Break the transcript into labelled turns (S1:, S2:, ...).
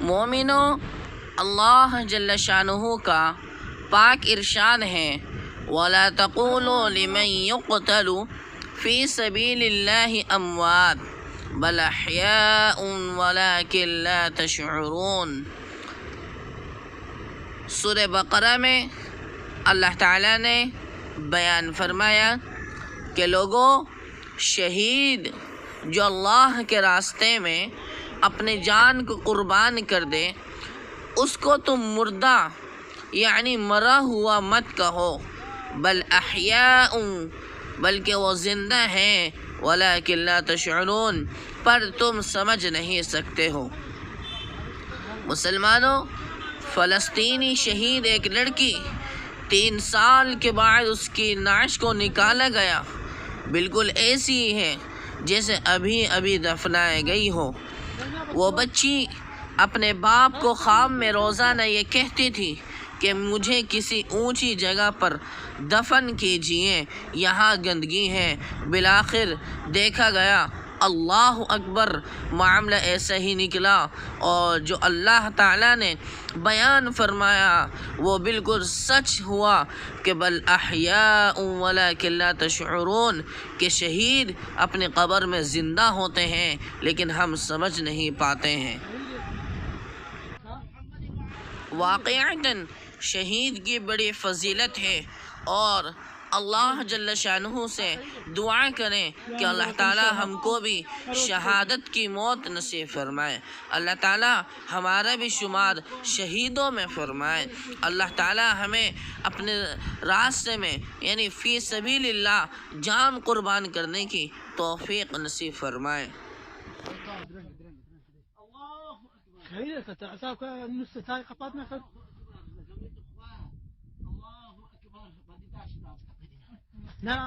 S1: مومنو، اللہ جل شانہ کا پاک ارشاد ہے وَلَا تَقُولُوا لِمَن يُقْتَلُ فِي سَبِيلِ اللَّهِ أَمْوَاتٌ بَلْ أَحْيَاءٌ وَلَكِن لَا تَشْعُرُونَ۔ سورہ بقرہ میں اللہ تعالیٰ نے بیان فرمایا کہ لوگوں، شہید جو اللہ کے راستے میں اپنی جان کو قربان کر دے، اس کو تم مردہ یعنی مرا ہوا مت کہو، بل احیاء، بلکہ وہ زندہ ہیں، ولیکن لا تشعرون، پر تم سمجھ نہیں سکتے ہو۔ مسلمانوں، فلسطینی شہید ایک لڑکی 3 سال کے بعد اس کی نعش کو نکالا گیا، بالکل ایسی ہی ہے جیسے ابھی دفنائے گئی ہو۔ وہ بچی اپنے باپ کو خواب میں روزانہ یہ کہتی تھی کہ مجھے کسی اونچی جگہ پر دفن کیجیے، یہاں گندگی ہے۔ بالآخر دیکھا گیا اللہ اکبر، معاملہ ایسا ہی نکلا، اور جو اللہ تعالیٰ نے بیان فرمایا وہ بالکل سچ ہوا کہ بل احیاء ولکن لا تشعرون، کہ شہید اپنی قبر میں زندہ ہوتے ہیں لیکن ہم سمجھ نہیں پاتے ہیں۔ واقعتاً شہید کی بڑی فضیلت ہے، اور اللہ جل شانہ سے دعا کریں کہ اللہ تعالیٰ ہم کو بھی شہادت کی موت نصیب فرمائے، اللہ تعالیٰ ہمارا بھی شمار شہیدوں میں فرمائے، اللہ تعالیٰ ہمیں اپنے راستے میں یعنی فی سبیل اللہ جان قربان کرنے کی توفیق نصیب فرمائے۔
S2: لا